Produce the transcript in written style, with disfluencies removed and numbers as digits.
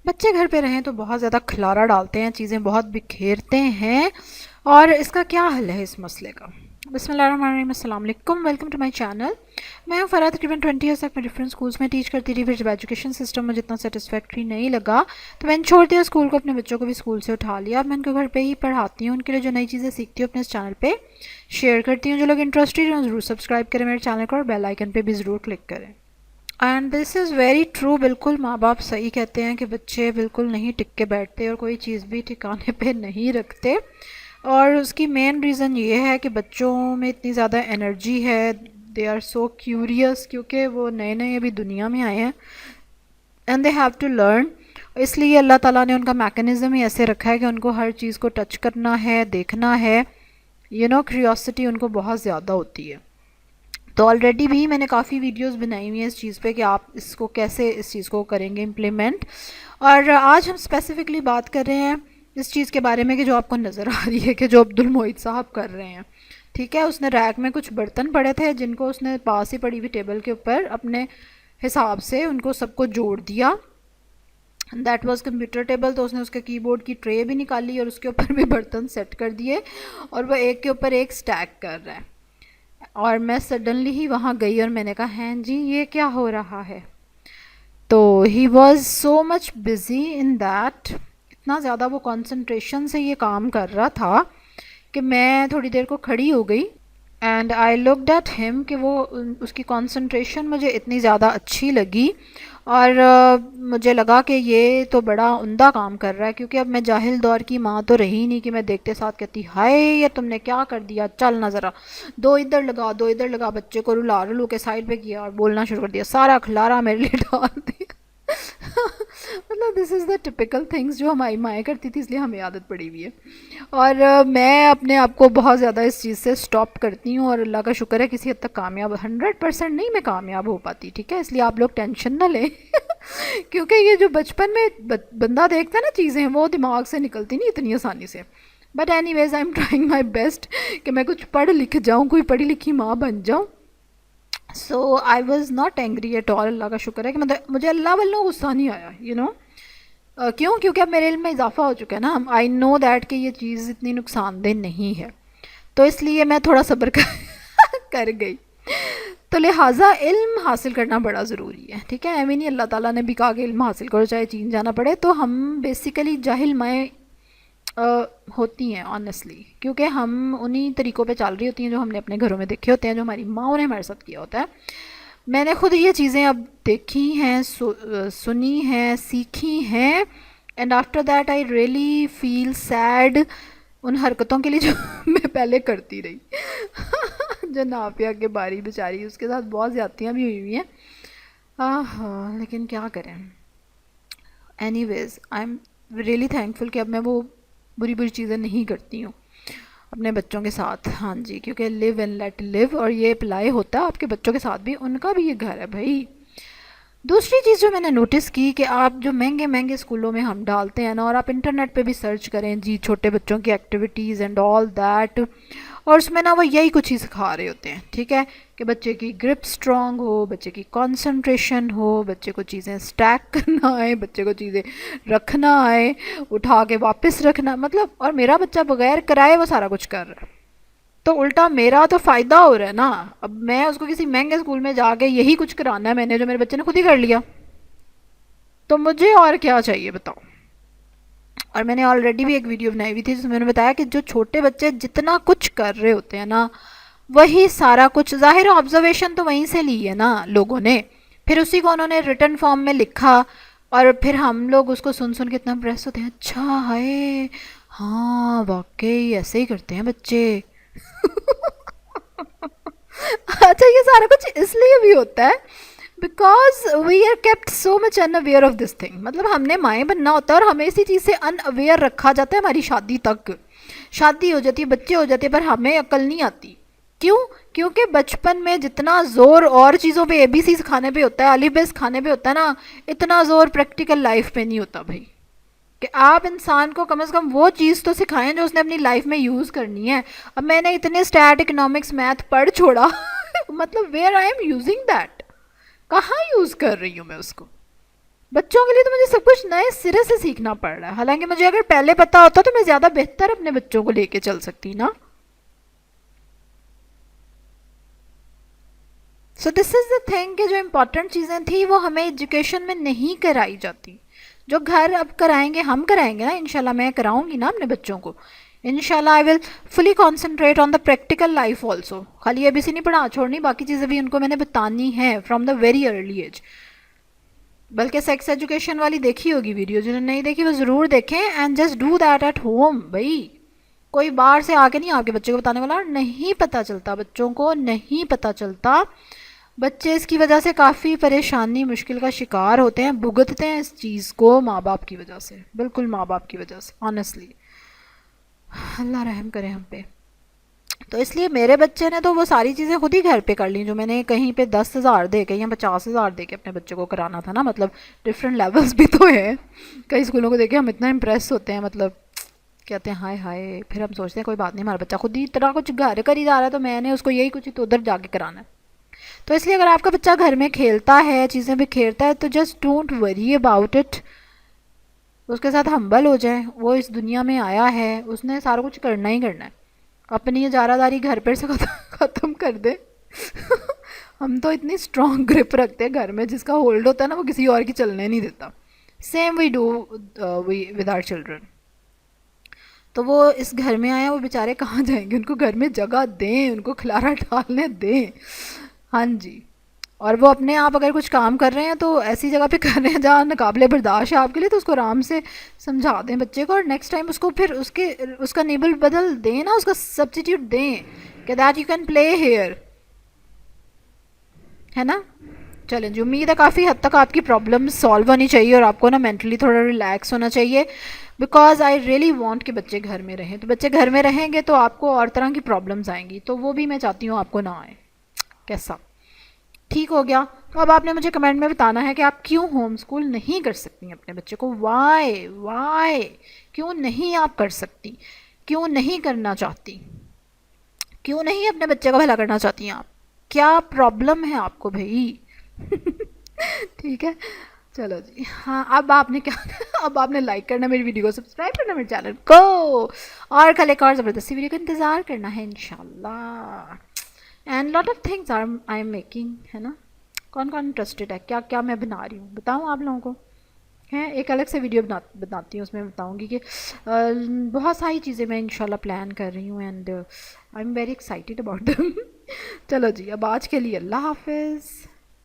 بچے گھر پہ رہیں تو بہت زیادہ کھلارا ڈالتے ہیں، چیزیں بہت بکھیرتے ہیں، اور اس کا کیا حل ہے اس مسئلے کا؟ بسم اللہ الرحمن الرحیم، السلام علیکم، ویلکم ٹو مائی چینل۔ میں ہوں فرح، تقریباً 20 ایئرس تک میں ڈفرینٹ اسکولس میں ٹیچ کرتی رہی، پھر جب ایجوکیشن سسٹم مجھے اتنا سیٹسفیکٹری نہیں لگا تو میں نے چھوڑ دیا اسکول کو، اپنے بچوں کو بھی اسکول سے اٹھا لیا، اب میں ان کو گھر پہ ہی پڑھاتی ہوں، ان کے لیے جو نئی چیزیں سیکھتی ہوں اپنے اس چینل پہ شیئر کرتی ہوں۔ جو لوگ انٹرسٹیڈ ہیں ضرور سبسکرائب کریں میرے چینل کو، اور بیل آئکن پہ بھی ضرور کلک کریں۔ And this is very true, بالکل ماں باپ صحیح کہتے ہیں کہ بچے بالکل نہیں ٹک کے بیٹھتے اور کوئی چیز بھی ٹھکانے پہ نہیں رکھتے، اور اس کی مین ریزن یہ ہے کہ بچوں میں اتنی زیادہ انرجی ہے، دے آر سو کیوریس، کیونکہ وہ نئے نئے ابھی دنیا میں آئے ہیں and they have to learn. اس لیے اللہ تعالیٰ نے ان کا میکانزم ہی ایسے رکھا ہے کہ ان کو ہر چیز کو ٹچ کرنا ہے، دیکھنا ہے، کریوسٹی ان کو بہت زیادہ ہوتی ہے۔ تو آلریڈی بھی میں نے کافی ویڈیوز بنائی ہوئی ہیں اس چیز پہ کہ آپ اس کو کیسے اس چیز کو کریں گے امپلیمنٹ، اور آج ہم اسپیسیفکلی بات کر رہے ہیں اس چیز کے بارے میں کہ جو آپ کو نظر آ رہی ہے کہ جو عبد المعید صاحب کر رہے ہیں۔ ٹھیک ہے، اس نے ریک میں کچھ برتن پڑے تھے جن کو اس نے پاس ہی پڑی ہوئی ٹیبل کے اوپر اپنے حساب سے ان کو سب کو جوڑ دیا۔ دیٹ واز کمپیوٹر ٹیبل، تو اس نے اس کے کی بورڈ کی ٹرے بھی نکالی اور اس کے اوپر بھی برتن سیٹ کر دیے، اور وہ ایک کے اوپر ایک سٹیک کر رہا ہے۔ اور میں سڈنلی ہی وہاں گئی اور میں نے کہا ہیں جی یہ کیا ہو رہا ہے؟ تو he was so much busy in that, اتنا زیادہ وہ کنسنٹریشن سے یہ کام کر رہا تھا کہ میں تھوڑی دیر کو کھڑی ہو گئی، اینڈ آئی لکڈ ایٹ ہم کہ وہ اس کی کنسنٹریشن مجھے اتنی زیادہ اچھی لگی، اور مجھے لگا کہ یہ تو بڑا عمدہ کام کر رہا ہے، کیونکہ اب میں جاہل دور کی ماں تو رہی نہیں کہ میں دیکھتے ساتھ کہتی ہائے یہ تم نے کیا کر دیا، چل نہ ذرا دو ادھر لگا دو ادھر لگا، بچے کو رلا رلو کے سائڈ پہ کیا اور بولنا شروع کر دیا، سارا کھلارا میرے لیے ڈال دیا۔ مطلب دس از دا ٹپیکل تھنگس جو ہماری مائیں کرتی تھی، اس لیے ہمیں عادت پڑی ہوئی ہے، اور میں اپنے آپ کو بہت زیادہ اس چیز سے سٹاپ کرتی ہوں، اور اللہ کا شکر ہے کسی حد تک کامیاب، 100% نہیں میں کامیاب ہو پاتی، ٹھیک ہے، اس لیے آپ لوگ ٹینشن نہ لیں کیونکہ یہ جو بچپن میں بندہ دیکھتا ہے نا چیزیں، وہ دماغ سے نکلتی نہیں اتنی آسانی سے۔ But anyways I am trying my best کہ میں کچھ پڑھ لکھ جاؤں، کوئی پڑھی لکھی ماں بن جاؤں۔ So I was not angry at all, اللہ کا شکر ہے کہ مجھے اللہ والوں غصہ نہیں آیا، کیوں؟ کیونکہ اب میرے علم میں اضافہ ہو چکا ہے نا، آئی نو دیٹ کہ یہ چیز اتنی نقصان دہ نہیں ہے، تو اس لیے میں تھوڑا صبر کر گئی۔ تو لہٰذا علم حاصل کرنا بڑا ضروری ہے، ٹھیک ہے، ایویں نہیں، اللہ تعالیٰ نے بھی کہا کہ علم حاصل کرو چاہے چین جانا پڑے، تو ہم بیسیکلی جاہل مائیں ہوتی ہیں آنیسٹلی، کیونکہ ہم انہی طریقوں پہ چل رہی ہوتی ہیں جو ہم نے اپنے گھروں میں دیکھے ہوتے ہیں، جو ہماری ماں نے ہمارے ساتھ کیا ہوتا ہے۔ میں نے خود یہ چیزیں اب دیکھی ہیں، سنی ہیں، سیکھی ہیں، and after that I really feel sad ان حرکتوں کے لیے جو میں پہلے کرتی رہی جو نافیہ کے باری بیچاری، اس کے ساتھ بہت زیادتیاں بھی ہوئی ہوئی ہیں، ہاں لیکن کیا کریں۔ Anyways I am really thankful کہ اب میں وہ بری بری چیزیں نہیں کرتی ہوں اپنے بچوں کے ساتھ، ہاں جی، کیونکہ لیو اینڈ لیٹ لیو، اور یہ اپلائی ہوتا ہے آپ کے بچوں کے ساتھ بھی، ان کا بھی یہ گھر ہے بھائی۔ دوسری چیز جو میں نے نوٹس کی کہ آپ جو مہنگے مہنگے اسکولوں میں ہم ڈالتے ہیں نا، اور آپ انٹرنیٹ پہ بھی سرچ کریں جی چھوٹے بچوں کی ایکٹیویٹیز اینڈ آل دیٹ، اور اس میں نا وہ یہی کچھ ہی سکھا رہے ہوتے ہیں، ٹھیک ہے، کہ بچے کی گرپ سٹرونگ ہو، بچے کی کنسنٹریشن ہو، بچے کو چیزیں سٹیک کرنا آئے، بچے کو چیزیں رکھنا آئے، اٹھا کے واپس رکھنا، مطلب، اور میرا بچہ بغیر کرائے وہ سارا کچھ کر رہا ہے، تو الٹا میرا تو فائدہ ہو رہا ہے نا، اب میں اس کو کسی مہنگے اسکول میں جا کے یہی کچھ کرانا ہے میں نے جو میرے بچے نے خود ہی کر لیا، تو مجھے اور کیا چاہیے بتاؤ۔ اور میں نے آلریڈی بھی ایک ویڈیو بنائی ہوئی تھی جس میں نے بتایا کہ جو چھوٹے بچے جتنا کچھ کر رہے ہوتے ہیں نا، وہی سارا کچھ ظاہر آبزرویشن تو وہیں سے لی ہے نا لوگوں نے، پھر اسی کو انہوں نے ریٹن فارم میں لکھا، اور پھر ہم لوگ اس کو سن سن کے اتنا امپریس ہوتے ہیں، اچھا ہائے ہاں واقعی ایسے ہی کرتے ہیں بچے اچھا یہ سارا کچھ اس لیے بھی ہوتا ہے because we are kept so much unaware of this thing, مطلب ہم نے مائیں بننا ہوتا ہے اور ہمیں اسی چیز سے ان اویئر رکھا جاتا ہے ہماری شادی تک، شادی ہو جاتی ہے، بچے ہو جاتے ہیں، پر ہمیں عقل نہیں آتی، کیوں؟ کیونکہ بچپن میں جتنا زور اور چیزوں پہ اے بی سی سکھانے پہ ہوتا ہے، الف بے سکھانے پہ ہوتا ہے نا، اتنا زور پریکٹیکل لائف پہ نہیں ہوتا بھائی، کہ آپ انسان کو کم از کم وہ چیز تو سکھائیں جو اس نے اپنی لائف میں یوز کرنی ہے۔ اب میں نے اتنے اسٹیٹ اکنامکس میتھ پڑھ چھوڑا مطلب where I am using that, کہاں یوز کر رہی ہوں میں اس کو؟ بچوں کے لیے تو مجھے سب کچھ نئے سرے سے سیکھنا پڑ رہا ہے، حالانکہ مجھے اگر پہلے پتا ہوتا تو میں زیادہ بہتر اپنے بچوں کو لے کے چل سکتی نا. سو دس از دا تھنگ کہ جو امپورٹنٹ چیزیں تھیں وہ ہمیں ایجوکیشن میں نہیں کرائی جاتی. جو گھر اب کرائیں گے، ہم کرائیں گے نا انشاءاللہ، میں کراؤں گی نا اپنے بچوں کو انشاءاللہ. I will fully concentrate on the practical life also. خالی ابھی سے نہیں پڑھا چھوڑنی، باقی چیزیں بھی ان کو میں نے بتانی ہیں from the very early age. بلکہ سیکس ایجوکیشن والی دیکھی ہوگی ویڈیو، جنہوں نے نہیں دیکھی وہ ضرور دیکھیں. And just do that at home. بھائی کوئی باہر سے آ کے نہیں آپ کے بچے کو بتانے والا. نہیں پتہ چلتا بچوں کو، نہیں پتہ چلتا. بچے اس کی وجہ سے کافی پریشانی مشکل کا شکار ہوتے ہیں، بھگتتے ہیں اس چیز کو ماں باپ کی وجہ سے، بالکل ماں باپ کی وجہ سے. آنیسٹلی اللہ رحم کرے ہم پہ. تو اس لیے میرے بچے نے تو وہ ساری چیزیں خود ہی گھر پہ کر لیں جو میں نے کہیں پہ 10,000 دے کے یا 50,000 دے کے اپنے بچے کو کرانا تھا نا. مطلب ڈفرینٹ لیولس بھی تو ہیں. کئی اسکولوں کو دیکھے ہم اتنا امپریس ہوتے ہیں، مطلب کہتے ہیں ہائے ہائے، پھر ہم سوچتے ہیں کوئی بات نہیں، ہمارا بچہ خود ہی اتنا کچھ گھر کر ہی جا رہا ہے تو میں نے اس کو یہی کچھ تو ادھر جا کے کرانا ہے. تو اس لیے اگر آپ کا بچہ گھر میں کھیلتا ہے، چیزیں بھی کھیلتا ہے، تو just don't worry about it. اس کے ساتھ ہمبل ہو جائیں. وہ اس دنیا میں آیا ہے، اس نے سارا کچھ کرنا ہی کرنا ہے. اپنی اجارہ داری گھر پر سے ختم کر دے. ہم تو اتنی اسٹرانگ گرپ رکھتے ہیں گھر میں، جس کا ہولڈ ہوتا ہے نا وہ کسی اور کی چلنے نہیں دیتا. Same we do with our children. تو وہ اس گھر میں آئے، وہ بیچارے کہاں جائیں گے؟ ان کو گھر میں جگہ دیں، ان کو کھلارا ڈالنے دیں. ہاں جی. اور وہ اپنے آپ اگر کچھ کام کر رہے ہیں تو ایسی جگہ پہ کر رہے ہیں جہاں ناقابل برداشت ہے آپ کے لیے، تو اس کو آرام سے سمجھا دیں بچے کو، اور نیکسٹ ٹائم اس کو پھر اس کا نیبل بدل دیں نا، اس کا سبسٹیٹیوٹ دیں کہ that you can play here, ہے نا. چلیں جی، امید ہے کافی حد تک آپ کی پرابلم سالو ہونی چاہیے اور آپ کو نا مینٹلی تھوڑا ریلیکس ہونا چاہیے. بیکاز آئی ریئلی وانٹ کہ بچے گھر میں رہیں. تو بچے گھر میں رہیں گے تو آپ کو اور طرح کی پرابلمس آئیں گی، تو وہ بھی میں چاہتی ہوں آپ کو نہ آئیں. کیسا ٹھیک ہو گیا؟ تو اب آپ نے مجھے کمنٹ میں بتانا ہے کہ آپ کیوں ہوم اسکول نہیں کر سکتی اپنے بچے کو. وائی کیوں نہیں آپ کر سکتی؟ کیوں نہیں کرنا چاہتی؟ کیوں نہیں اپنے بچے کا بھلا کرنا چاہتی ہیں آپ؟ کیا پرابلم ہے آپ کو بھائی؟ ٹھیک ہے چلو جی. ہاں اب آپ نے کیا اب آپ نے لائک کرنا میری ویڈیو کو، سبسکرائب کرنا میرے چینل کو، اور کل ایک اور زبردستی ویڈیو کا انتظار کرنا ہے انشاءاللہ. And lot of things I am making, ہے نا. کون کون انٹرسٹیڈ ہے؟ کیا کیا میں بنا رہی ہوں بتاؤں آپ لوگوں کو؟ ہیں ایک الگ سے ویڈیو بناتی ہوں، اس میں بتاؤں گی کہ بہت ساری چیزیں میں انشاءاللہ پلان کر رہی ہوں، and I am very excited about them. چلو جی اب آج کے لیے اللہ حافظ.